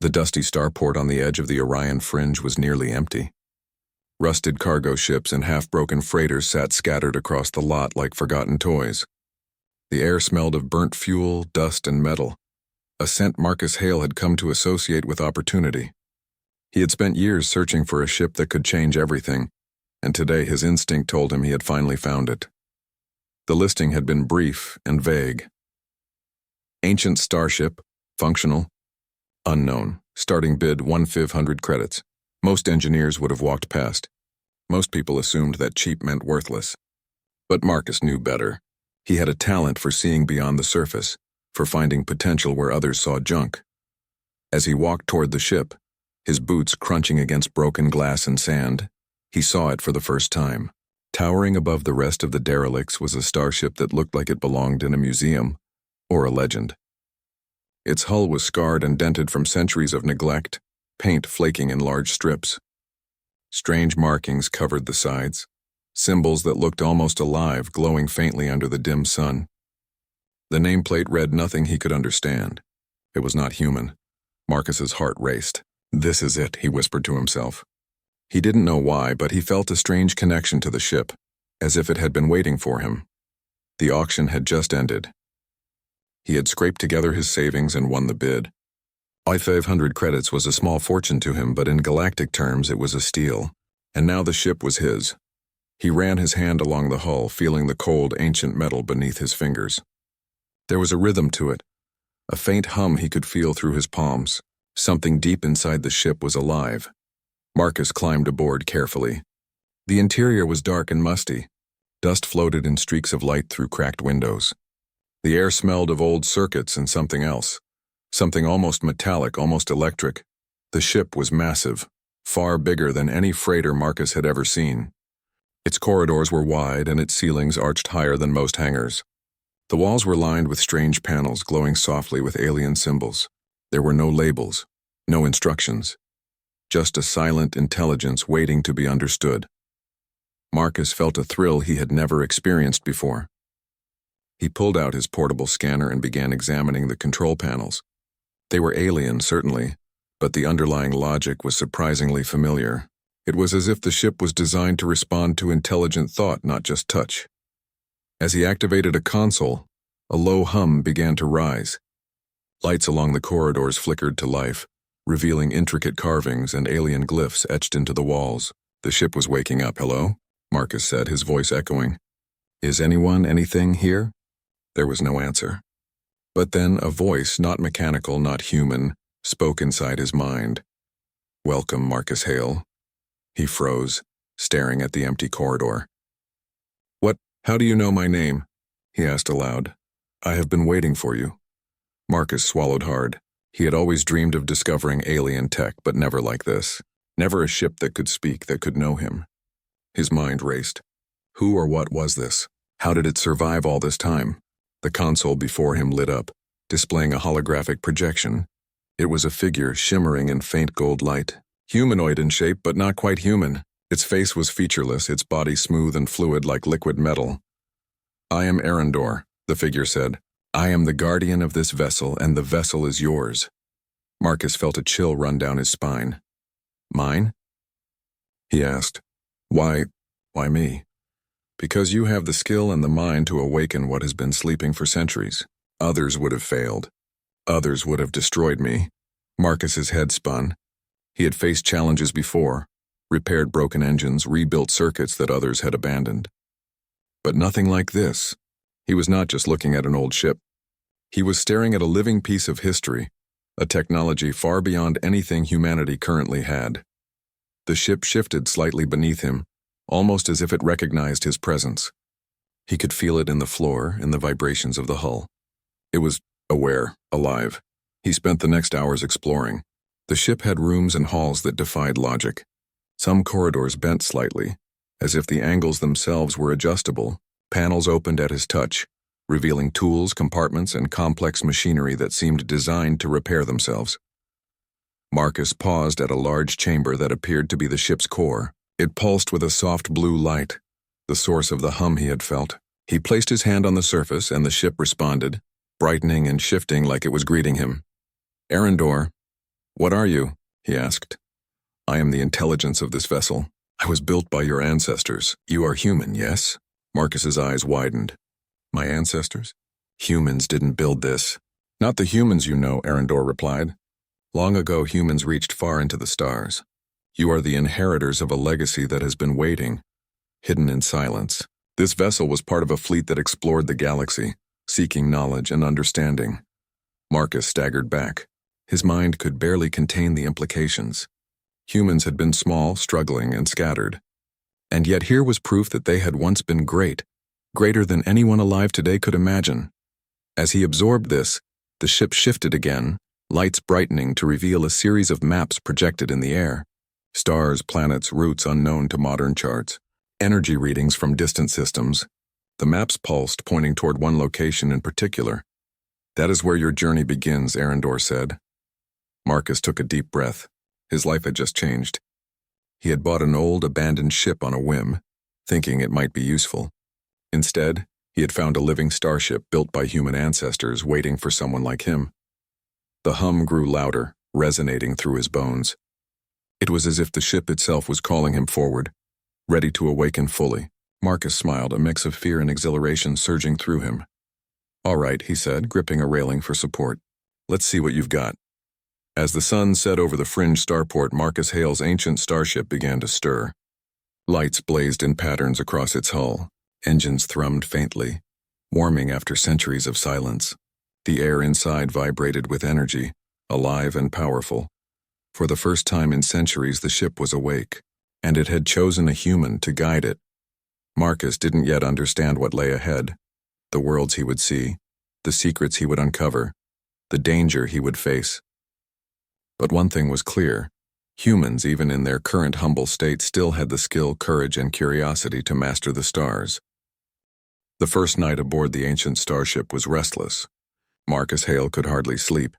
The dusty starport on the edge of the Orion fringe was nearly empty. Rusted cargo ships and half-broken freighters sat scattered across the lot like forgotten toys. The air smelled of burnt fuel, dust, and metal, a scent Marcus Hale had come to associate with opportunity. He had spent years searching for a ship that could change everything, and today his instinct told him he had finally found it. The listing had been brief and vague. Ancient Starship, functional, unknown, starting bid 1,500 credits. Most engineers would have walked past. Most people assumed that cheap meant worthless. But Marcus knew better. He had a talent for seeing beyond the surface, for finding potential where others saw junk. As he walked toward the ship, his boots crunching against broken glass and sand, he saw it for the first time. Towering above the rest of the derelicts was a starship that looked like it belonged in a museum or a legend. Its hull was scarred and dented from centuries of neglect, paint flaking in large strips. Strange markings covered the sides, symbols that looked almost alive glowing faintly under the dim sun. The nameplate read nothing he could understand. It was not human. Marcus's heart raced. "This is it," he whispered to himself. He didn't know why, but he felt a strange connection to the ship, as if it had been waiting for him. The auction had just ended. He had scraped together his savings and won the bid. 500 credits was a small fortune to him, but in galactic terms it was a steal. And now the ship was his. He ran his hand along the hull, feeling the cold, ancient metal beneath his fingers. There was a rhythm to it, a faint hum he could feel through his palms. Something deep inside the ship was alive. Marcus climbed aboard carefully. The interior was dark and musty. Dust floated in streaks of light through cracked windows. The air smelled of old circuits and something else. Something almost metallic, almost electric. The ship was massive, far bigger than any freighter Marcus had ever seen. Its corridors were wide and its ceilings arched higher than most hangars. The walls were lined with strange panels glowing softly with alien symbols. There were no labels, no instructions. Just a silent intelligence waiting to be understood. Marcus felt a thrill he had never experienced before. He pulled out his portable scanner and began examining the control panels. They were alien, certainly, but the underlying logic was surprisingly familiar. It was as if the ship was designed to respond to intelligent thought, not just touch. As he activated a console, a low hum began to rise. Lights along the corridors flickered to life, revealing intricate carvings and alien glyphs etched into the walls. The ship was waking up. "Hello?" Marcus said, his voice echoing. "Is anyone, anything here?" There was no answer. But then a voice, not mechanical, not human, spoke inside his mind. "Welcome, Marcus Hale." He froze, staring at the empty corridor. How do you know my name?" he asked aloud. "I have been waiting for you." Marcus swallowed hard. He had always dreamed of discovering alien tech, but never like this. Never a ship that could speak, that could know him. His mind raced. Who or what was this? How did it survive all this time? The console before him lit up, displaying a holographic projection. It was a figure shimmering in faint gold light. Humanoid in shape, but not quite human. Its face was featureless, its body smooth and fluid like liquid metal. "I am Arendor," the figure said. "I am the guardian of this vessel, and the vessel is yours." Marcus felt a chill run down his spine. "Mine?" he asked. Why me?" "Because you have the skill and the mind to awaken what has been sleeping for centuries. Others would have failed. Others would have destroyed me." Marcus's head spun. He had faced challenges before, repaired broken engines, rebuilt circuits that others had abandoned. But nothing like this. He was not just looking at an old ship. He was staring at a living piece of history, a technology far beyond anything humanity currently had. The ship shifted slightly beneath him, almost as if it recognized his presence. He could feel it in the floor, in the vibrations of the hull. It was aware, alive. He spent the next hours exploring. The ship had rooms and halls that defied logic. Some corridors bent slightly, as if the angles themselves were adjustable. Panels opened at his touch, revealing tools, compartments, and complex machinery that seemed designed to repair themselves. Marcus paused at a large chamber that appeared to be the ship's core. It pulsed with a soft blue light, the source of the hum he had felt. He placed his hand on the surface, and the ship responded, brightening and shifting like it was greeting him. "Arendor," "What are you?" he asked. "I am the intelligence of this vessel. I was built by your ancestors. You are human, yes?" Marcus's eyes widened. "My ancestors? Humans didn't build this." "Not the humans you know," Arendor replied. "Long ago, humans reached far into the stars. You are the inheritors of a legacy that has been waiting, hidden in silence. This vessel was part of a fleet that explored the galaxy, seeking knowledge and understanding." Marcus staggered back. His mind could barely contain the implications. Humans had been small, struggling, and scattered. And yet here was proof that they had once been great, greater than anyone alive today could imagine. As he absorbed this, the ship shifted again, lights brightening to reveal a series of maps projected in the air. Stars, planets, routes unknown to modern charts. Energy readings from distant systems. The maps pulsed, pointing toward one location in particular. "That is where your journey begins," Arendor said. Marcus took a deep breath. His life had just changed. He had bought an old, abandoned ship on a whim, thinking it might be useful. Instead, he had found a living starship built by human ancestors waiting for someone like him. The hum grew louder, resonating through his bones. It was as if the ship itself was calling him forward, ready to awaken fully. Marcus smiled, a mix of fear and exhilaration surging through him. "All right," he said, gripping a railing for support. "Let's see what you've got." As the sun set over the fringe starport, Marcus Hale's ancient starship began to stir. Lights blazed in patterns across its hull. Engines thrummed faintly, warming after centuries of silence. The air inside vibrated with energy, alive and powerful. For the first time in centuries, the ship was awake, and it had chosen a human to guide it. Marcus didn't yet understand what lay ahead, the worlds he would see, the secrets he would uncover, the danger he would face. But one thing was clear: humans, even in their current humble state, still had the skill, courage, and curiosity to master the stars. The first night aboard the ancient starship was restless. Marcus Hale could hardly sleep,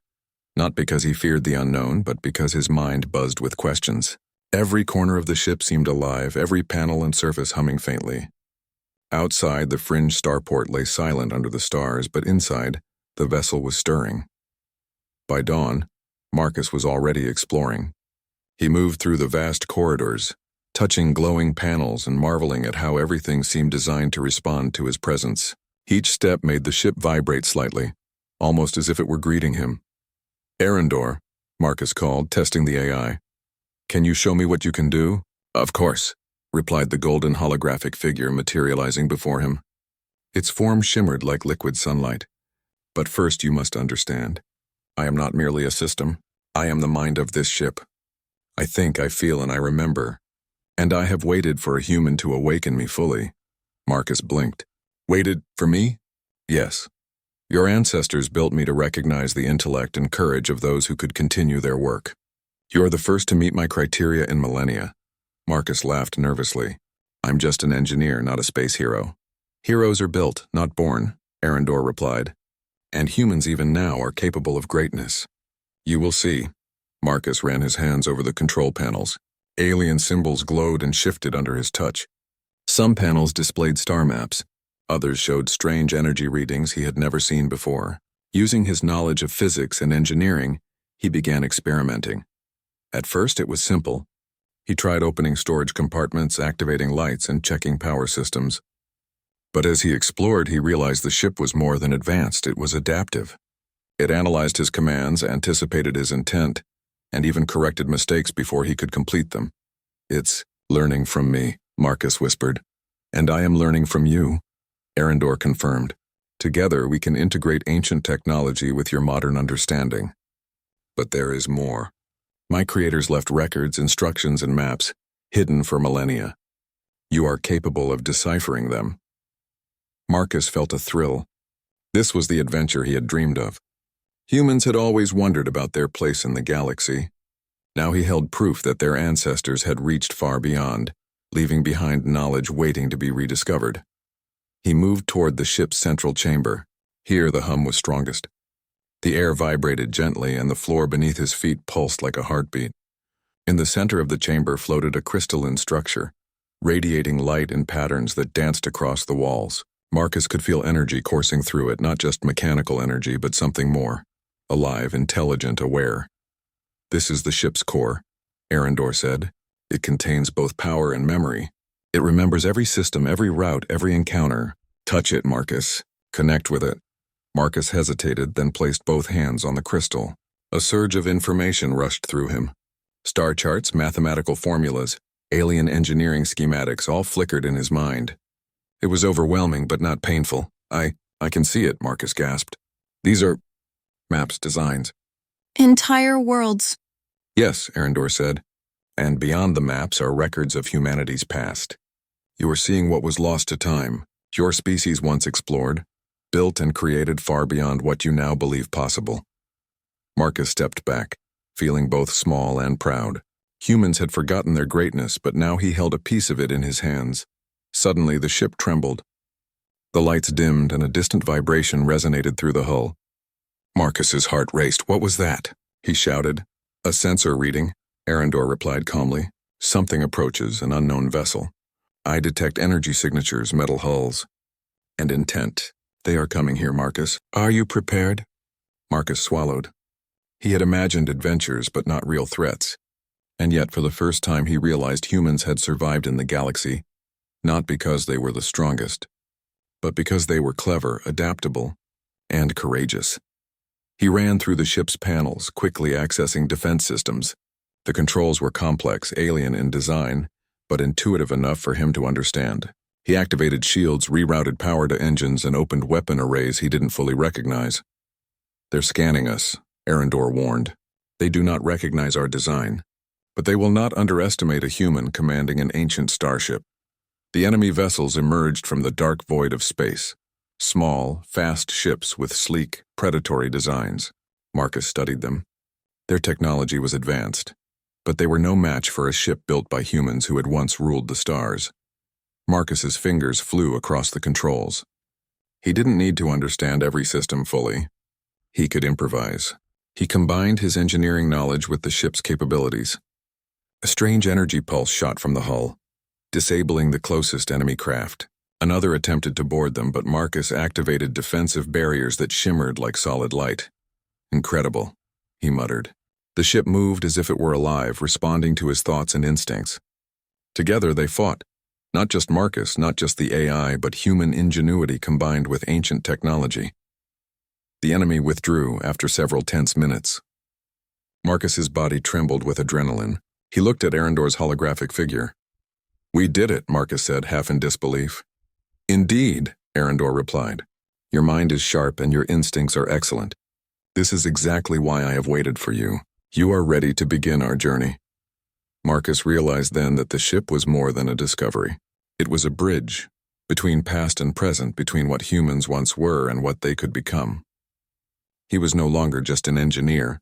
not because he feared the unknown, but because his mind buzzed with questions. Every corner of the ship seemed alive, every panel and surface humming faintly. Outside, the fringe starport lay silent under the stars, but inside, the vessel was stirring. By dawn, Marcus was already exploring. He moved through the vast corridors, touching glowing panels and marveling at how everything seemed designed to respond to his presence. Each step made the ship vibrate slightly, almost as if it were greeting him. "Arendor," Marcus called, testing the AI. "Can you show me what you can do?" "Of course," replied the golden holographic figure materializing before him. Its form shimmered like liquid sunlight. "But first you must understand. I am not merely a system. I am the mind of this ship. I think, I feel, and I remember. And I have waited for a human to awaken me fully." Marcus blinked. "Waited for me?" "Yes. Your ancestors built me to recognize the intellect and courage of those who could continue their work. You are the first to meet my criteria in millennia." Marcus laughed nervously. "I'm just an engineer, not a space hero." "Heroes are built, not born," Arendor replied. "And humans even now are capable of greatness. You will see." Marcus ran his hands over the control panels. Alien symbols glowed and shifted under his touch. Some panels displayed star maps. Others showed strange energy readings he had never seen before. Using his knowledge of physics and engineering, he began experimenting. At first it was simple. He tried opening storage compartments, activating lights, and checking power systems. But as he explored, he realized the ship was more than advanced, it was adaptive. It analyzed his commands, anticipated his intent, and even corrected mistakes before he could complete them. "It's learning from me," Marcus whispered. "And I am learning from you," Arendor confirmed. "Together we can integrate ancient technology with your modern understanding." "But there is more. My creators left records, instructions, and maps, hidden for millennia. You are capable of deciphering them." Marcus felt a thrill. This was the adventure he had dreamed of. Humans had always wondered about their place in the galaxy. Now he held proof that their ancestors had reached far beyond, leaving behind knowledge waiting to be rediscovered. He moved toward the ship's central chamber. Here the hum was strongest. The air vibrated gently, and the floor beneath his feet pulsed like a heartbeat. In the center of the chamber floated a crystalline structure, radiating light in patterns that danced across the walls. Marcus could feel energy coursing through it, not just mechanical energy, but something more. Alive, intelligent, aware. "This is the ship's core," Arendor said. "It contains both power and memory. It remembers every system, every route, every encounter. Touch it, Marcus. Connect with it." Marcus hesitated, then placed both hands on the crystal. A surge of information rushed through him. Star charts, mathematical formulas, alien engineering schematics all flickered in his mind. It was overwhelming but not painful. I can see it," Marcus gasped. "These are maps, designs." Entire worlds. "Yes," Arendor said. "And beyond the maps are records of humanity's past. You are seeing what was lost to time. Your species once explored, built and created far beyond what you now believe possible." Marcus stepped back, feeling both small and proud. Humans had forgotten their greatness, but now he held a piece of it in his hands. Suddenly, the ship trembled. The lights dimmed and a distant vibration resonated through the hull. Marcus's heart raced. "What was that?" he shouted. "A sensor reading," Arendor replied calmly. "Something approaches, an unknown vessel. I detect energy signatures, metal hulls, and intent. They are coming here, Marcus. Are you prepared?" Marcus swallowed. He had imagined adventures, but not real threats. And yet, for the first time, he realized humans had survived in the galaxy, not because they were the strongest, but because they were clever, adaptable, and courageous. He ran through the ship's panels, quickly accessing defense systems. The controls were complex, alien in design, but intuitive enough for him to understand. He activated shields, rerouted power to engines, and opened weapon arrays he didn't fully recognize. "They're scanning us," Arendor warned. "They do not recognize our design, but they will not underestimate a human commanding an ancient starship." The enemy vessels emerged from the dark void of space. Small, fast ships with sleek, predatory designs. Marcus studied them. Their technology was advanced, but they were no match for a ship built by humans who had once ruled the stars. Marcus's fingers flew across the controls. He didn't need to understand every system fully. He could improvise. He combined his engineering knowledge with the ship's capabilities. A strange energy pulse shot from the hull, disabling the closest enemy craft. Another attempted to board them, but Marcus activated defensive barriers that shimmered like solid light. "Incredible," he muttered. The ship moved as if it were alive, responding to his thoughts and instincts. Together they fought. Not just Marcus, not just the AI, but human ingenuity combined with ancient technology. The enemy withdrew after several tense minutes. Marcus's body trembled with adrenaline. He looked at Arendor's holographic figure. "We did it," Marcus said, half in disbelief. "Indeed," Arendor replied. "Your mind is sharp and your instincts are excellent. This is exactly why I have waited for you. You are ready to begin our journey." Marcus realized then that the ship was more than a discovery. It was a bridge between past and present, between what humans once were and what they could become. He was no longer just an engineer.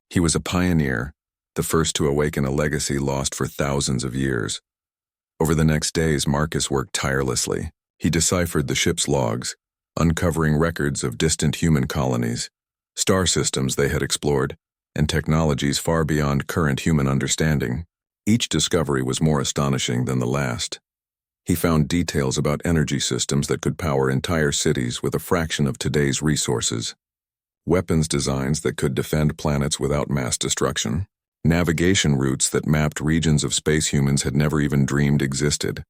He was a pioneer, the first to awaken a legacy lost for thousands of years. Over the next days, Marcus worked tirelessly. He deciphered the ship's logs, uncovering records of distant human colonies, star systems they had explored, and technologies far beyond current human understanding. Each discovery was more astonishing than the last. He found details about energy systems that could power entire cities with a fraction of today's resources, weapons designs that could defend planets without mass destruction, navigation routes that mapped regions of space humans had never even dreamed existed.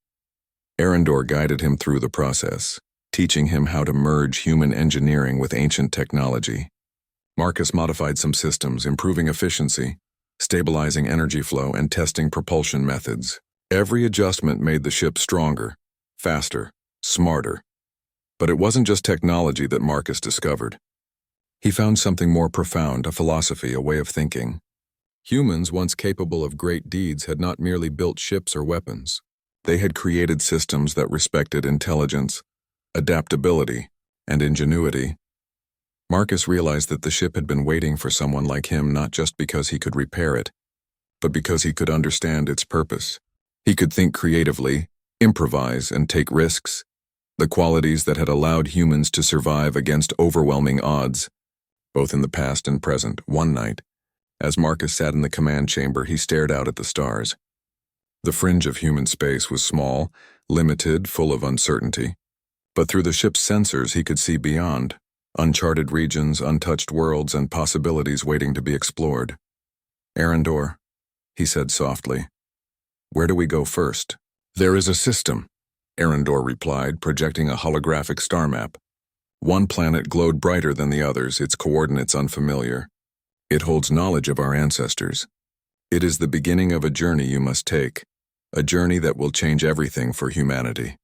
Arendor guided him through the process, teaching him how to merge human engineering with ancient technology. Marcus modified some systems, improving efficiency, stabilizing energy flow, and testing propulsion methods. Every adjustment made the ship stronger, faster, smarter. But it wasn't just technology that Marcus discovered. He found something more profound, a philosophy, a way of thinking. Humans, once capable of great deeds, had not merely built ships or weapons. They had created systems that respected intelligence, adaptability, and ingenuity. Marcus realized that the ship had been waiting for someone like him, not just because he could repair it, but because he could understand its purpose. He could think creatively, improvise, and take risks, the qualities that had allowed humans to survive against overwhelming odds, both in the past and present. One night, as Marcus sat in the command chamber, he stared out at the stars. The fringe of human space was small, limited, full of uncertainty. But through the ship's sensors he could see beyond, uncharted regions, untouched worlds, and possibilities waiting to be explored. Arendor, he said softly. Where do we go first? There is a system, Arendor replied, projecting a holographic star map. One planet glowed brighter than the others, its coordinates unfamiliar. It holds knowledge of our ancestors. It is the beginning of a journey you must take, a journey that will change everything for humanity.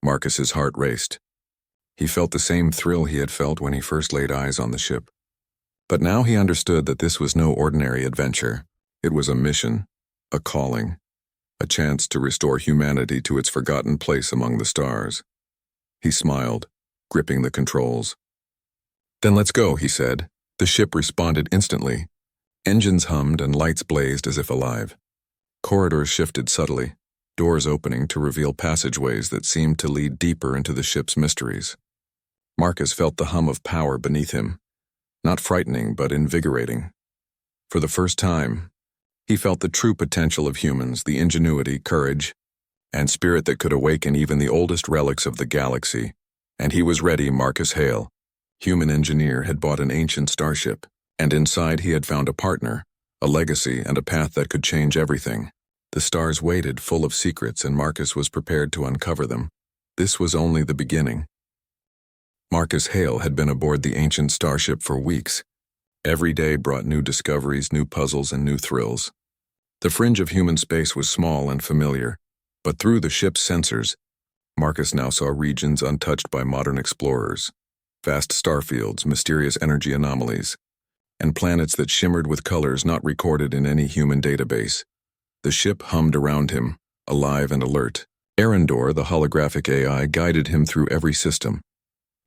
Marcus's heart raced. He felt the same thrill he had felt when he first laid eyes on the ship. But now he understood that this was no ordinary adventure. It was a mission, a calling, a chance to restore humanity to its forgotten place among the stars. He smiled, gripping the controls. Then let's go, he said. The ship responded instantly. Engines hummed and lights blazed as if alive. Corridors shifted subtly, doors opening to reveal passageways that seemed to lead deeper into the ship's mysteries. Marcus felt the hum of power beneath him, not frightening but invigorating. For the first time, he felt the true potential of humans, the ingenuity, courage, and spirit that could awaken even the oldest relics of the galaxy. And he was ready. Marcus Hale, human engineer, had bought an ancient starship, and inside he had found a partner, a legacy, and a path that could change everything. The stars waited, full of secrets, and Marcus was prepared to uncover them. This was only the beginning. Marcus Hale had been aboard the ancient starship for weeks. Every day brought new discoveries, new puzzles, and new thrills. The fringe of human space was small and familiar, but through the ship's sensors, Marcus now saw regions untouched by modern explorers, vast starfields, mysterious energy anomalies, and planets that shimmered with colors not recorded in any human database. The ship hummed around him, alive and alert. Arendor, the holographic AI, guided him through every system.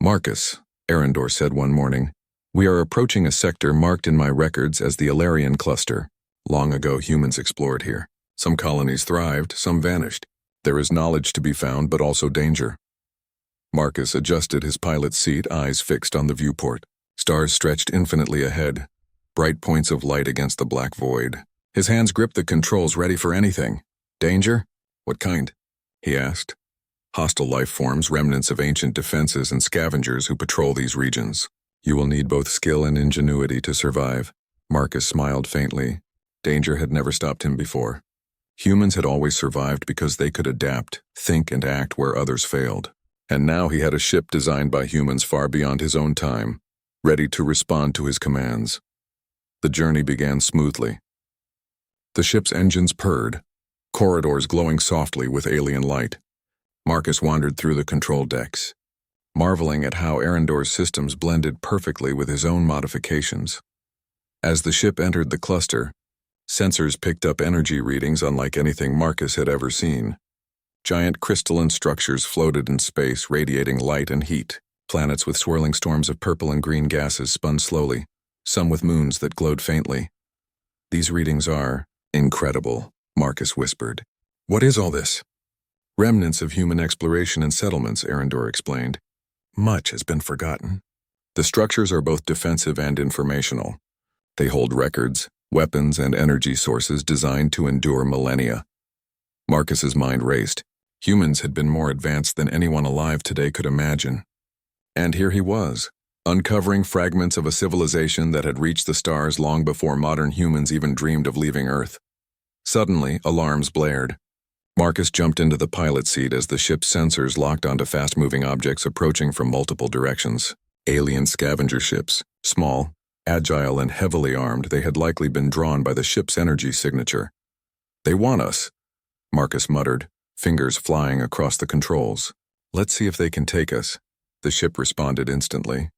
Marcus, Arendor said one morning, we are approaching a sector marked in my records as the Alarian Cluster. Long ago, humans explored here. Some colonies thrived, some vanished. There is knowledge to be found, but also danger. Marcus adjusted his pilot's seat, eyes fixed on the viewport. Stars stretched infinitely ahead, bright points of light against the black void. His hands gripped the controls, ready for anything. Danger? What kind? He asked. Hostile life forms, remnants of ancient defenses, and scavengers who patrol these regions. You will need both skill and ingenuity to survive. Marcus smiled faintly. Danger had never stopped him before. Humans had always survived because they could adapt, think, and act where others failed. And now he had a ship designed by humans far beyond his own time, ready to respond to his commands. The journey began smoothly. The ship's engines purred, corridors glowing softly with alien light. Marcus wandered through the control decks, marveling at how Arendor's systems blended perfectly with his own modifications. As the ship entered the cluster, sensors picked up energy readings unlike anything Marcus had ever seen. Giant crystalline structures floated in space, radiating light and heat. Planets with swirling storms of purple and green gases spun slowly, some with moons that glowed faintly. These readings are incredible, Marcus whispered. What is all this? Remnants of human exploration and settlements, Arendor explained. Much has been forgotten. The structures are both defensive and informational. They hold records, weapons, and energy sources designed to endure millennia. Marcus's mind raced. Humans had been more advanced than anyone alive today could imagine. And here he was, uncovering fragments of a civilization that had reached the stars long before modern humans even dreamed of leaving Earth. Suddenly, alarms blared. Marcus jumped into the pilot seat as the ship's sensors locked onto fast-moving objects approaching from multiple directions. Alien scavenger ships, small, agile, and heavily armed, they had likely been drawn by the ship's energy signature. They want us, Marcus muttered, fingers flying across the controls. Let's see if they can take us. The ship responded instantly.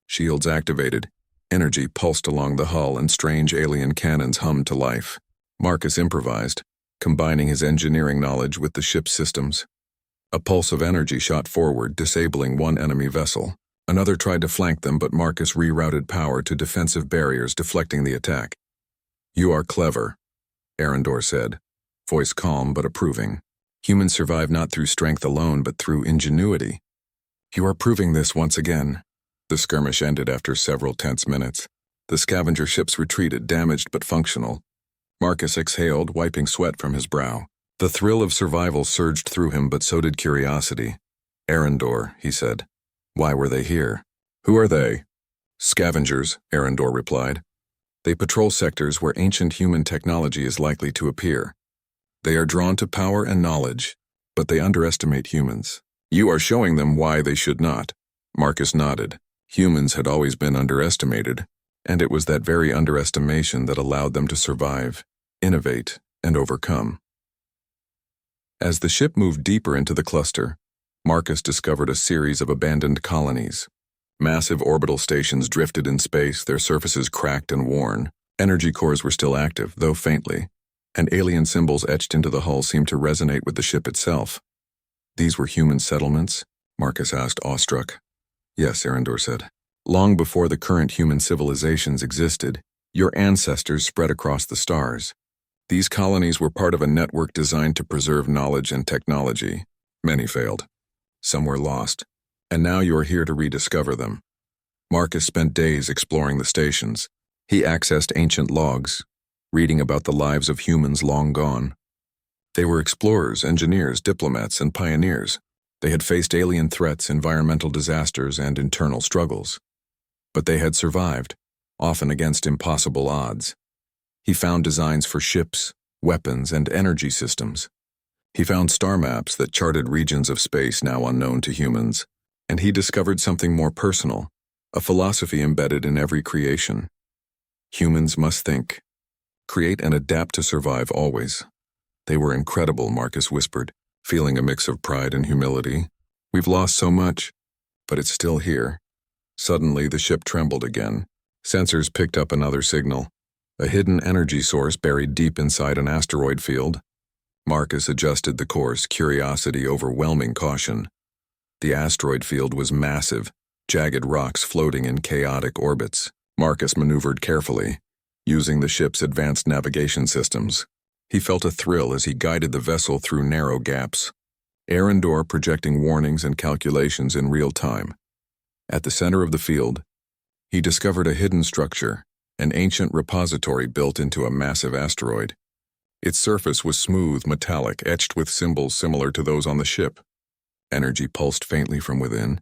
Shields activated. Energy pulsed along the hull and strange alien cannons hummed to life. Marcus improvised, combining his engineering knowledge with the ship's systems. A pulse of energy shot forward, disabling one enemy vessel. Another tried to flank them, but Marcus rerouted power to defensive barriers, deflecting the attack. You are clever, Arendor said, voice calm but approving. Humans survive not through strength alone, but through ingenuity. You are proving this once again. The skirmish ended after several tense minutes. The scavenger ships retreated, damaged but functional. Marcus exhaled, wiping sweat from his brow. The thrill of survival surged through him, but so did curiosity. Arendor, he said. Why were they here? Who are they? Scavengers, Arendor replied. They patrol sectors where ancient human technology is likely to appear. They are drawn to power and knowledge, but they underestimate humans. You are showing them why they should not. Marcus nodded. Humans had always been underestimated, and it was that very underestimation that allowed them to survive, innovate, and overcome. As the ship moved deeper into the cluster, Marcus discovered a series of abandoned colonies. Massive orbital stations drifted in space, their surfaces cracked and worn. Energy cores were still active, though faintly, and alien symbols etched into the hull seemed to resonate with the ship itself. These were human settlements? Marcus asked, awestruck. Yes, Arendor said. Long before the current human civilizations existed, your ancestors spread across the stars. These colonies were part of a network designed to preserve knowledge and technology. Many failed. Some were lost. And now you are here to rediscover them. Marcus spent days exploring the stations. He accessed ancient logs, reading about the lives of humans long gone. They were explorers, engineers, diplomats, and pioneers. They had faced alien threats, environmental disasters, and internal struggles. But they had survived, often against impossible odds. He found designs for ships, weapons, and energy systems. He found star maps that charted regions of space now unknown to humans. And he discovered something more personal, a philosophy embedded in every creation. Humans must think, create and adapt to survive always. They were incredible, Marcus whispered, feeling a mix of pride and humility. We've lost so much, but it's still here. Suddenly, the ship trembled again. Sensors picked up another signal, a hidden energy source buried deep inside an asteroid field. Marcus adjusted the course, curiosity overwhelming caution. The asteroid field was massive, jagged rocks floating in chaotic orbits. Marcus maneuvered carefully, using the ship's advanced navigation systems. He felt a thrill as he guided the vessel through narrow gaps. Arendor projecting warnings and calculations in real time. At the center of the field, he discovered a hidden structure, an ancient repository built into a massive asteroid. Its surface was smooth, metallic, etched with symbols similar to those on the ship. Energy pulsed faintly from within,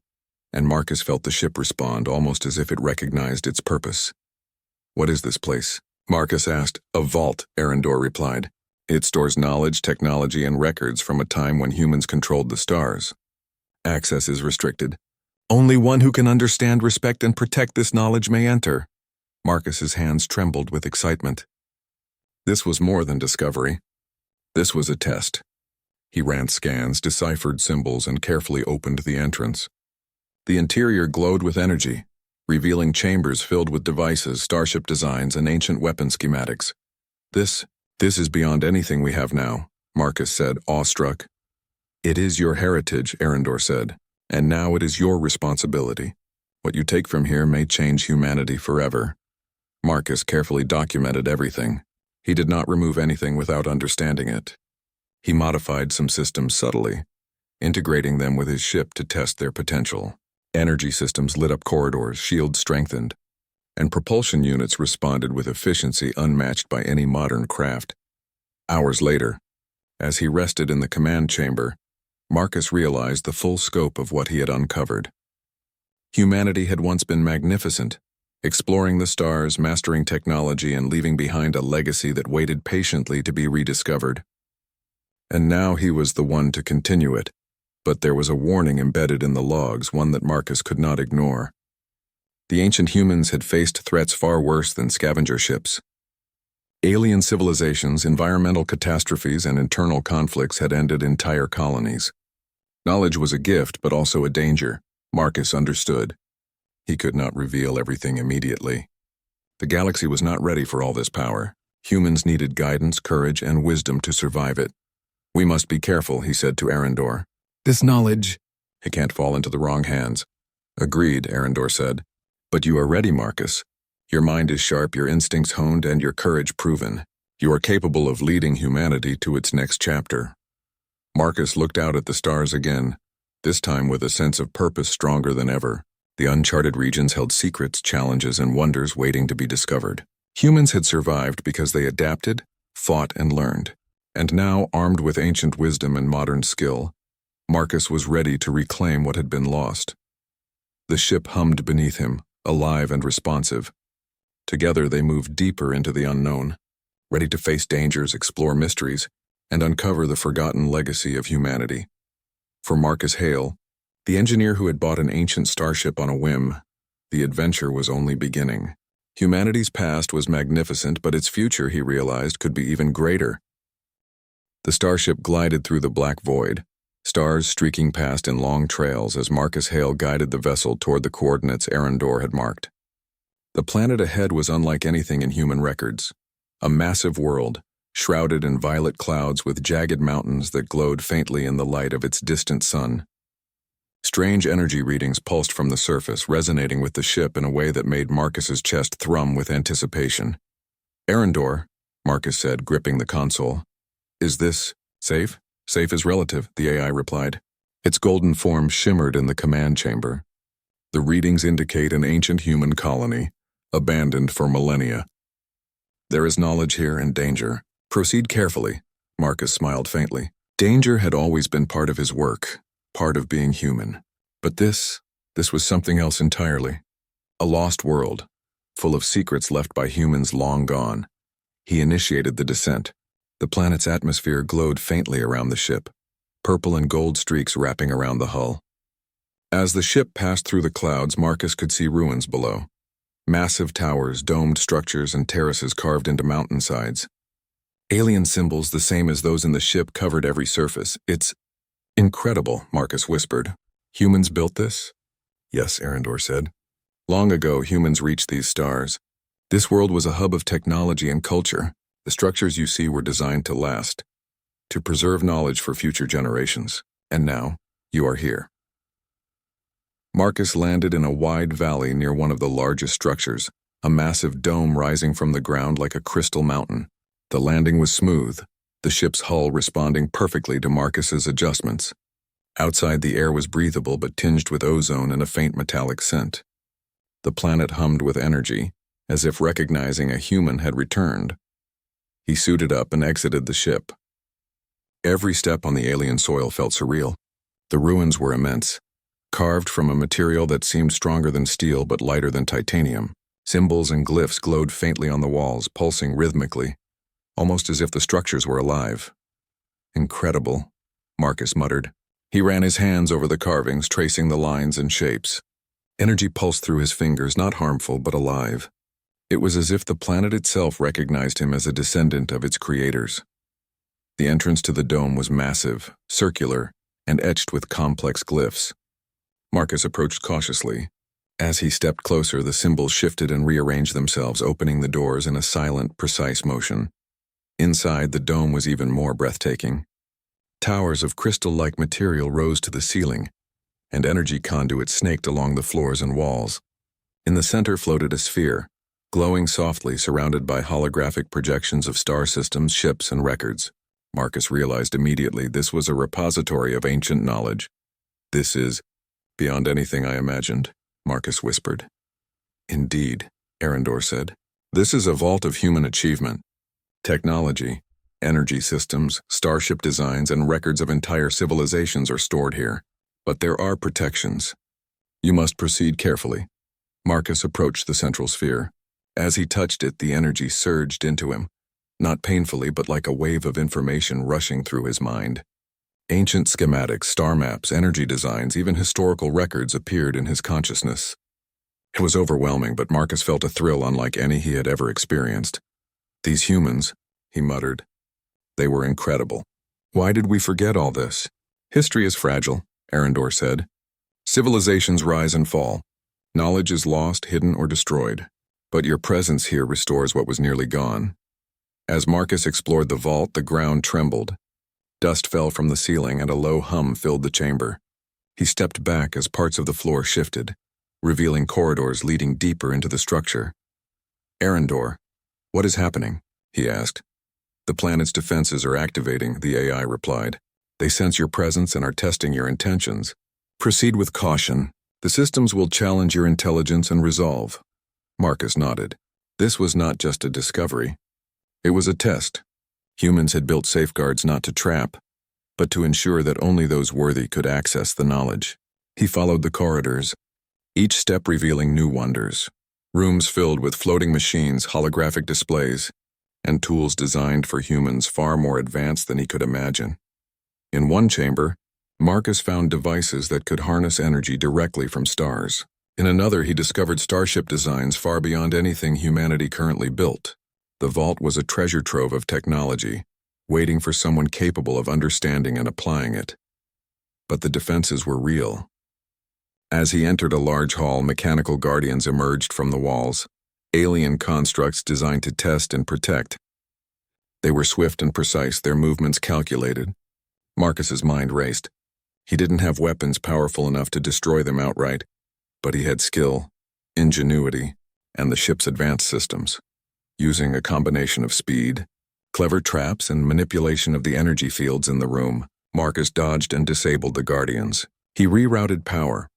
and Marcus felt the ship respond almost as if it recognized its purpose. What is this place? Marcus asked. A vault, Arendor replied. It stores knowledge, technology, and records from a time when humans controlled the stars. Access is restricted. Only one who can understand, respect, and protect this knowledge may enter. Marcus's hands trembled with excitement. This was more than discovery. This was a test. He ran scans, deciphered symbols, and carefully opened the entrance. The interior glowed with energy, revealing chambers filled with devices, starship designs, and ancient weapon schematics. This is beyond anything we have now, Marcus said, awestruck. It is your heritage, Arendor said, and now it is your responsibility. What you take from here may change humanity forever. Marcus carefully documented everything. He did not remove anything without understanding it. He modified some systems subtly, integrating them with his ship to test their potential. Energy systems lit up corridors, shields strengthened, and propulsion units responded with efficiency unmatched by any modern craft. Hours later, as he rested in the command chamber, Marcus realized the full scope of what he had uncovered. Humanity had once been magnificent, exploring the stars, mastering technology, and leaving behind a legacy that waited patiently to be rediscovered. And now he was the one to continue it. But there was a warning embedded in the logs, one that Marcus could not ignore. The ancient humans had faced threats far worse than scavenger ships. Alien civilizations, environmental catastrophes, and internal conflicts had ended entire colonies. Knowledge was a gift, but also a danger. Marcus understood. He could not reveal everything immediately. The galaxy was not ready for all this power. Humans needed guidance, courage, and wisdom to survive it. We must be careful, he said to Arendor. This knowledge, it can't fall into the wrong hands. Agreed, Arendor said. But you are ready, Marcus. Your mind is sharp, your instincts honed, and your courage proven. You are capable of leading humanity to its next chapter. Marcus looked out at the stars again, this time with a sense of purpose stronger than ever. The uncharted regions held secrets, challenges, and wonders waiting to be discovered. Humans had survived because they adapted, fought, and learned. And now, armed with ancient wisdom and modern skill, Marcus was ready to reclaim what had been lost. The ship hummed beneath him, alive and responsive. Together they moved deeper into the unknown, ready to face dangers, explore mysteries, and uncover the forgotten legacy of humanity. For Marcus Hale, the engineer who had bought an ancient starship on a whim, the adventure was only beginning. Humanity's past was magnificent, but its future, he realized, could be even greater. The starship glided through the black void, stars streaking past in long trails as Marcus Hale guided the vessel toward the coordinates Arendor had marked. The planet ahead was unlike anything in human records. A massive world, shrouded in violet clouds with jagged mountains that glowed faintly in the light of its distant sun. Strange energy readings pulsed from the surface, resonating with the ship in a way that made Marcus's chest thrum with anticipation. "Arendor," Marcus said, gripping the console. "Is this safe?" "Safe is relative," the AI replied. Its golden form shimmered in the command chamber. "The readings indicate an ancient human colony, abandoned for millennia. There is knowledge here and danger. Proceed carefully," Marcus smiled faintly. Danger had always been part of his work, part of being human. But this was something else entirely. A lost world, full of secrets left by humans long gone. He initiated the descent. The planet's atmosphere glowed faintly around the ship, purple and gold streaks wrapping around the hull. As the ship passed through the clouds, Marcus could see ruins below. Massive towers, domed structures, and terraces carved into mountainsides. Alien symbols the same as those in the ship covered every surface. "It's incredible," Marcus whispered. "Humans built this?" "Yes," Arendor said. "Long ago, humans reached these stars. This world was a hub of technology and culture. The structures you see were designed to last, to preserve knowledge for future generations. And now, you are here." Marcus landed in a wide valley near one of the largest structures, a massive dome rising from the ground like a crystal mountain. The landing was smooth, the ship's hull responding perfectly to Marcus's adjustments. Outside, the air was breathable but tinged with ozone and a faint metallic scent. The planet hummed with energy, as if recognizing a human had returned. He suited up and exited the ship. Every step on the alien soil felt surreal. The ruins were immense, carved from a material that seemed stronger than steel but lighter than titanium. Symbols and glyphs glowed faintly on the walls, pulsing rhythmically, almost as if the structures were alive. "Incredible," Marcus muttered. He ran his hands over the carvings, tracing the lines and shapes. Energy pulsed through his fingers, not harmful but alive. It was as if the planet itself recognized him as a descendant of its creators. The entrance to the dome was massive, circular, and etched with complex glyphs. Marcus approached cautiously. As he stepped closer, the symbols shifted and rearranged themselves, opening the doors in a silent, precise motion. Inside, the dome was even more breathtaking. Towers of crystal-like material rose to the ceiling, and energy conduits snaked along the floors and walls. In the center floated a sphere, glowing softly, surrounded by holographic projections of star systems, ships, and records. Marcus realized immediately this was a repository of ancient knowledge. "This is beyond anything I imagined," Marcus whispered. "Indeed," Arendor said. "This is a vault of human achievement. Technology, energy systems, starship designs, and records of entire civilizations are stored here. But there are protections. You must proceed carefully." Marcus approached the central sphere. As he touched it, the energy surged into him, not painfully but like a wave of information rushing through his mind. Ancient schematics, star maps, energy designs, even historical records appeared in his consciousness. It was overwhelming, but Marcus felt a thrill unlike any he had ever experienced. "These humans," he muttered. "They were incredible. Why did we forget all this?" "History is fragile," Arendor said. "Civilizations rise and fall. Knowledge is lost, hidden, or destroyed. But your presence here restores what was nearly gone." As Marcus explored the vault, the ground trembled. Dust fell from the ceiling and a low hum filled the chamber. He stepped back as parts of the floor shifted, revealing corridors leading deeper into the structure. "Arendor, what is happening?" he asked. "The planet's defenses are activating," the AI replied. "They sense your presence and are testing your intentions. Proceed with caution. The systems will challenge your intelligence and resolve." Marcus nodded. This was not just a discovery. It was a test. Humans had built safeguards not to trap, but to ensure that only those worthy could access the knowledge. He followed the corridors, each step revealing new wonders. Rooms filled with floating machines, holographic displays, and tools designed for humans far more advanced than he could imagine. In one chamber, Marcus found devices that could harness energy directly from stars. In another, he discovered Starship designs far beyond anything humanity currently built. The vault was a treasure trove of technology, waiting for someone capable of understanding and applying it. But the defenses were real. As he entered a large hall, mechanical guardians emerged from the walls, alien constructs designed to test and protect. They were swift and precise, their movements calculated. Marcus's mind raced. He didn't have weapons powerful enough to destroy them outright, but he had skill, ingenuity, and the ship's advanced systems. Using a combination of speed, clever traps, and manipulation of the energy fields in the room, Marcus dodged and disabled the guardians. He rerouted power,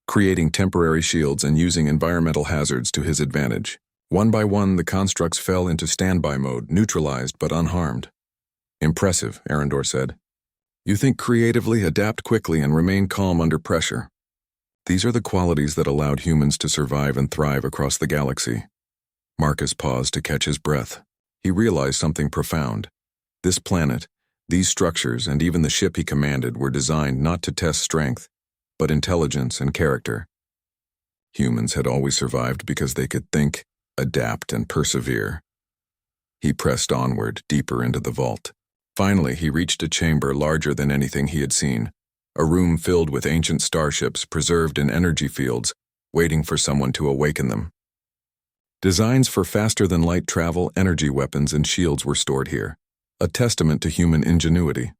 creating temporary shields and using environmental hazards to his advantage. One by one, the constructs fell into standby mode, neutralized but unharmed. "Impressive," Arendor said. "You think creatively, adapt quickly, and remain calm under pressure. These are the qualities that allowed humans to survive and thrive across the galaxy." Marcus paused to catch his breath. He realized something profound. This planet, these structures, and even the ship he commanded were designed not to test strength, but intelligence and character. Humans had always survived because they could think, adapt, and persevere. He pressed onward, deeper into the vault. Finally, he reached a chamber larger than anything he had seen, a room filled with ancient starships preserved in energy fields, waiting for someone to awaken them. Designs for faster-than-light travel, energy weapons, and shields were stored here, a testament to human ingenuity.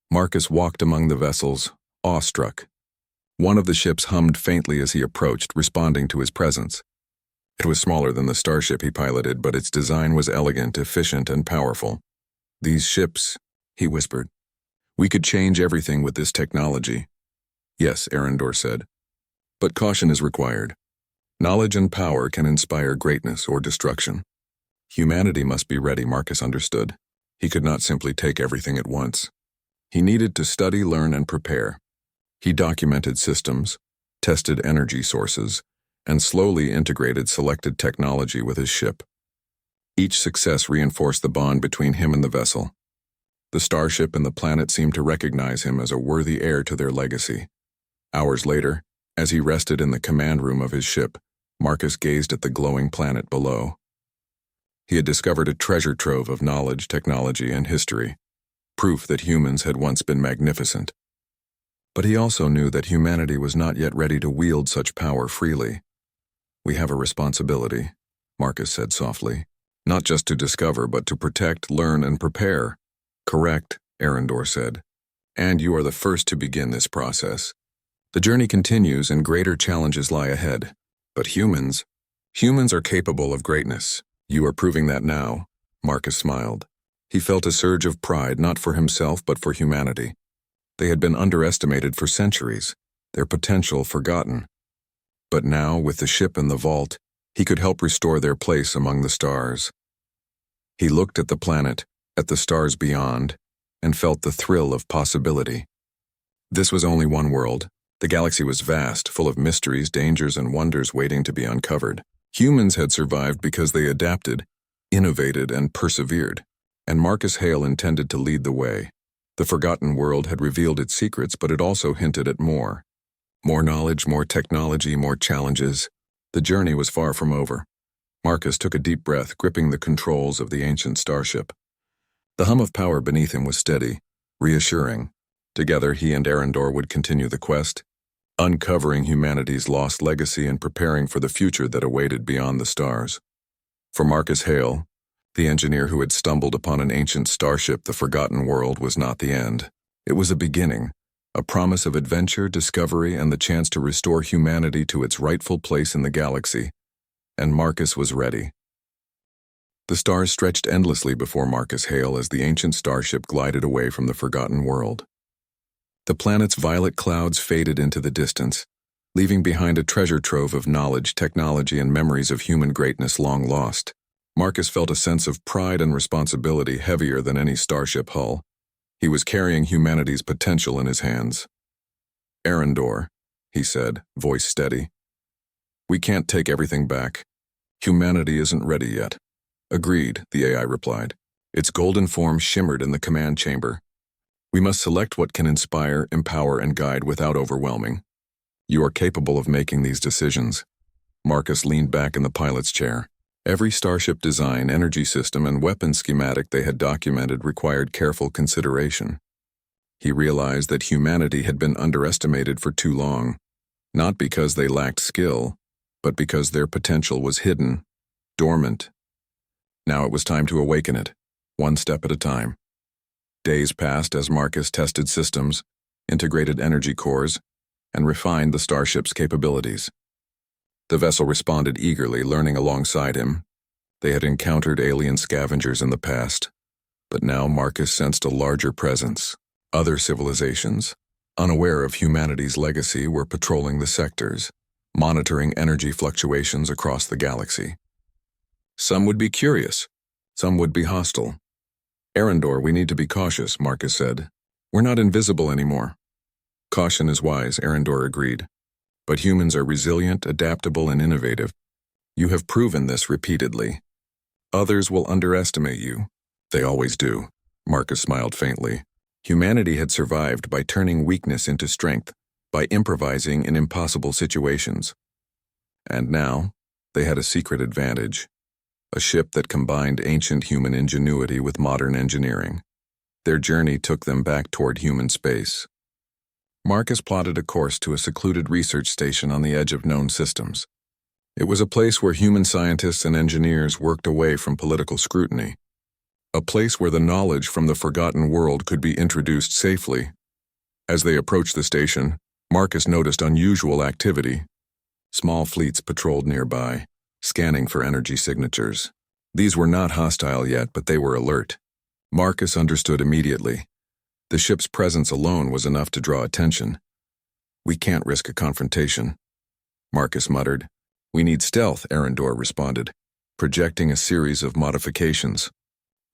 Marcus walked among the vessels, awestruck. One of the ships hummed faintly as he approached, responding to his presence. It was smaller than the starship he piloted, but its design was elegant, efficient, and powerful. "These ships," he whispered. "We could change everything with this technology." "Yes," Arendor said. "But caution is required. Knowledge and power can inspire greatness or destruction. Humanity must be ready," Marcus understood. He could not simply take everything at once. He needed to study, learn, and prepare. He documented systems, tested energy sources, and slowly integrated selected technology with his ship. Each success reinforced the bond between him and the vessel. The starship and the planet seemed to recognize him as a worthy heir to their legacy. Hours later, as he rested in the command room of his ship, Marcus gazed at the glowing planet below. He had discovered a treasure trove of knowledge, technology, and history, proof that humans had once been magnificent. But he also knew that humanity was not yet ready to wield such power freely. "We have a responsibility," Marcus said softly. "Not just to discover, but to protect, learn, and prepare." "Correct," Arendor said. "And you are the first to begin this process. The journey continues and greater challenges lie ahead. But humans are capable of greatness. You are proving that now." Marcus smiled. He felt a surge of pride, not for himself but for humanity. They had been underestimated for centuries, their potential forgotten. But now, with the ship in the vault, he could help restore their place among the stars. He looked at the planet, at the stars beyond, and felt the thrill of possibility. This was only one world. The galaxy was vast, full of mysteries, dangers, and wonders waiting to be uncovered. Humans had survived because they adapted, innovated, and persevered, and Marcus Hale intended to lead the way. The forgotten world had revealed its secrets, but it also hinted at more. More knowledge, more technology, more challenges. The journey was far from over. Marcus took a deep breath, gripping the controls of the ancient starship. The hum of power beneath him was steady, reassuring. Together, he and Arendor would continue the quest, uncovering humanity's lost legacy and preparing for the future that awaited beyond the stars. For Marcus Hale, the engineer who had stumbled upon an ancient starship, the forgotten world was not the end. It was a beginning, a promise of adventure, discovery, and the chance to restore humanity to its rightful place in the galaxy. And Marcus was ready. The stars stretched endlessly before Marcus Hale as the ancient starship glided away from the forgotten world. The planet's violet clouds faded into the distance, leaving behind a treasure trove of knowledge, technology, and memories of human greatness long lost. Marcus felt a sense of pride and responsibility heavier than any starship hull. He was carrying humanity's potential in his hands. "Arendor," he said, voice steady. "We can't take everything back, Humanity isn't ready yet. Agreed, the AI replied. Its golden form shimmered in the command chamber. We must select what can inspire, empower, and guide without overwhelming. You are capable of making these decisions. Marcus leaned back in the pilot's chair. Every Starship design, energy system, and weapon schematic they had documented required careful consideration. He realized that humanity had been underestimated for too long, not because they lacked skill, but because their potential was hidden, dormant. Now it was time to awaken it, one step at a time. Days passed as Marcus tested systems, integrated energy cores, and refined the Starship's capabilities. The vessel responded eagerly, learning alongside him. They had encountered alien scavengers in the past, but now Marcus sensed a larger presence. Other civilizations, unaware of humanity's legacy, were patrolling the sectors, monitoring energy fluctuations across the galaxy. Some would be curious, some would be hostile. Arendor, we need to be cautious, Marcus said. We're not invisible anymore. Caution is wise, Arendor agreed. But humans are resilient, adaptable, and innovative. You have proven this repeatedly. Others will underestimate you. They always do. Marcus smiled faintly. Humanity had survived by turning weakness into strength, by improvising in impossible situations. And now, they had a secret advantage. A ship that combined ancient human ingenuity with modern engineering. Their journey took them back toward human space. Marcus plotted a course to a secluded research station on the edge of known systems. It was a place where human scientists and engineers worked away from political scrutiny. A place where the knowledge from the forgotten world could be introduced safely. As they approached the station, Marcus noticed unusual activity. Small fleets patrolled nearby, scanning for energy signatures. These were not hostile yet, but they were alert. Marcus understood immediately. The ship's presence alone was enough to draw attention. We can't risk a confrontation, Marcus muttered. We need stealth, Arendor responded, projecting a series of modifications.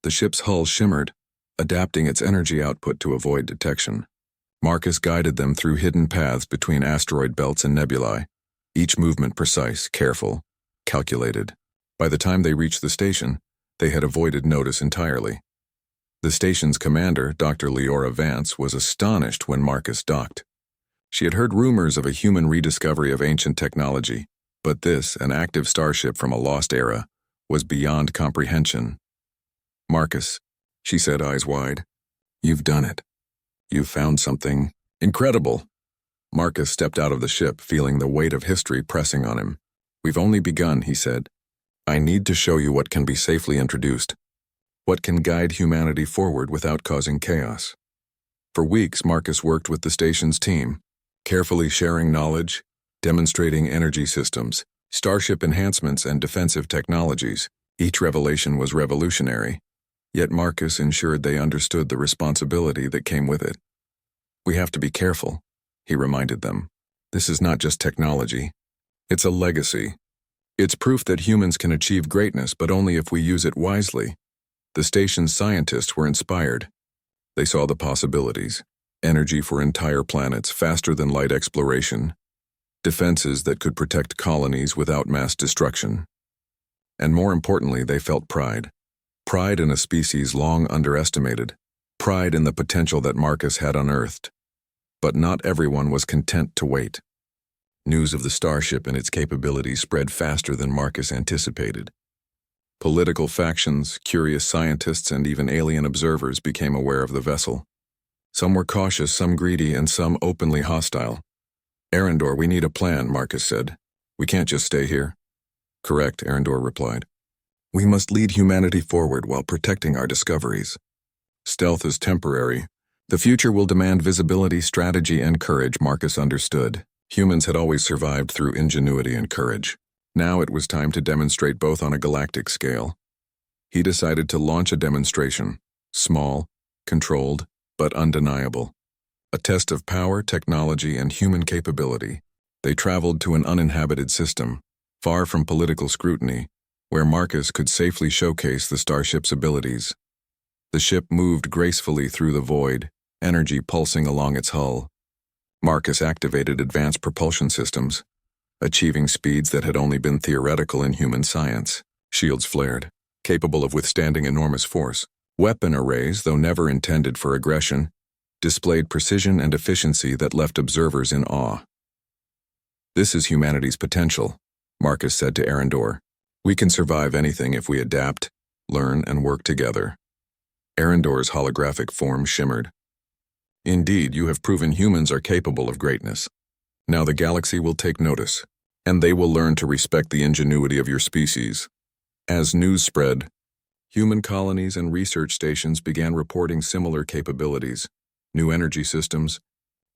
The ship's hull shimmered, adapting its energy output to avoid detection. Marcus guided them through hidden paths between asteroid belts and nebulae, each movement precise, careful, calculated. By the time they reached the station, they had avoided notice entirely. The station's commander, Dr. Leora Vance, was astonished when Marcus docked. She had heard rumors of a human rediscovery of ancient technology, but this, an active starship from a lost era, was beyond comprehension. Marcus, she said, eyes wide, you've done it. You've found something incredible. Marcus stepped out of the ship, feeling the weight of history pressing on him. We've only begun, he said. I need to show you what can be safely introduced, what can guide humanity forward without causing chaos. For weeks, Marcus worked with the station's team, carefully sharing knowledge, demonstrating energy systems, starship enhancements, and defensive technologies. Each revelation was revolutionary. Yet Marcus ensured they understood the responsibility that came with it. We have to be careful, he reminded them. This is not just technology. It's a legacy. It's proof that humans can achieve greatness, but only if we use it wisely. The station's scientists were inspired. They saw the possibilities. Energy for entire planets, faster than light exploration. Defenses that could protect colonies without mass destruction. And more importantly, they felt pride. Pride in a species long underestimated. Pride in the potential that Marcus had unearthed. But not everyone was content to wait. News of the Starship and its capabilities spread faster than Marcus anticipated. Political factions, curious scientists, and even alien observers became aware of the vessel. Some were cautious, some greedy, and some openly hostile. Arendor, we need a plan, Marcus said. We can't just stay here. Correct, Arendor replied. We must lead humanity forward while protecting our discoveries. Stealth is temporary. The future will demand visibility, strategy, and courage, Marcus understood. Humans had always survived through ingenuity and courage. Now it was time to demonstrate both on a galactic scale. He decided to launch a demonstration, small, controlled, but undeniable. A test of power, technology, and human capability. They traveled to an uninhabited system, far from political scrutiny, where Marcus could safely showcase the Starship's abilities. The ship moved gracefully through the void, energy pulsing along its hull. Marcus activated advanced propulsion systems. achieving speeds that had only been theoretical in human science. Shields flared, capable of withstanding enormous force. Weapon arrays, though never intended for aggression, displayed precision and efficiency that left observers in awe. "This is humanity's potential," Marcus said to Arendor. "We can survive anything if we adapt, learn, and work together." Arendor's holographic form shimmered. "Indeed, you have proven humans are capable of greatness. Now the galaxy will take notice, and they will learn to respect the ingenuity of your species." As news spread, human colonies and research stations began reporting similar capabilities, new energy systems,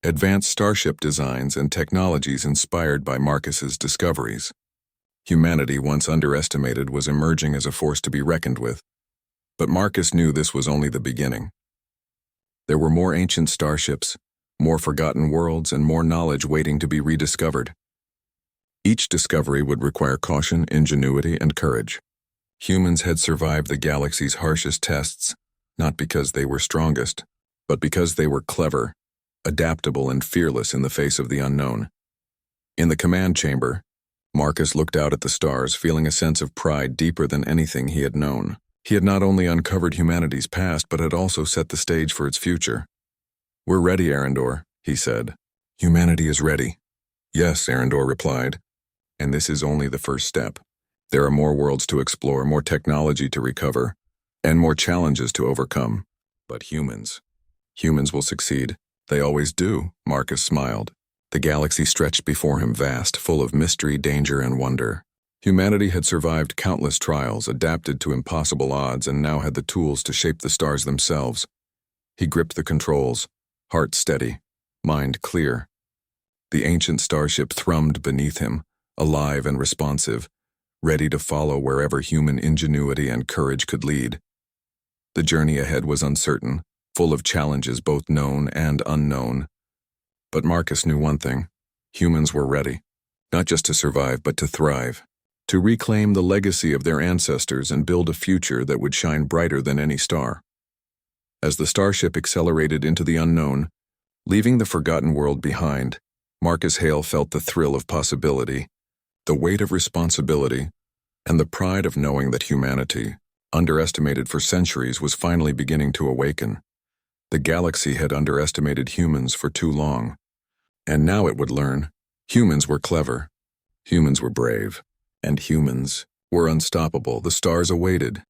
advanced starship designs, and technologies inspired by Marcus's discoveries. Humanity, once underestimated, was emerging as a force to be reckoned with. But Marcus knew this was only the beginning. There were more ancient starships, more forgotten worlds, and more knowledge waiting to be rediscovered. Each discovery would require caution, ingenuity, and courage. Humans had survived the galaxy's harshest tests, not because they were strongest, but because they were clever, adaptable, and fearless in the face of the unknown. In the command chamber, Marcus looked out at the stars, feeling a sense of pride deeper than anything he had known. He had not only uncovered humanity's past, but had also set the stage for its future. "We're ready, Arendor," he said. "Humanity is ready." "Yes," Arendor replied. "And this is only the first step. There are more worlds to explore, more technology to recover, and more challenges to overcome. But humans will succeed. They always do," Marcus smiled. The galaxy stretched before him vast, full of mystery, danger, and wonder. Humanity had survived countless trials, adapted to impossible odds, and now had the tools to shape the stars themselves. He gripped the controls, heart steady, mind clear. The ancient starship thrummed beneath him, alive and responsive, ready to follow wherever human ingenuity and courage could lead. The journey ahead was uncertain, full of challenges both known and unknown. But Marcus knew one thing: humans were ready, not just to survive, but to thrive, to reclaim the legacy of their ancestors and build a future that would shine brighter than any star. As the starship accelerated into the unknown, leaving the forgotten world behind, Marcus Hale felt the thrill of possibility, the weight of responsibility, and the pride of knowing that humanity, underestimated for centuries, was finally beginning to awaken. The galaxy had underestimated humans for too long, and now it would learn. Humans were clever, humans were brave, and humans were unstoppable. The stars awaited,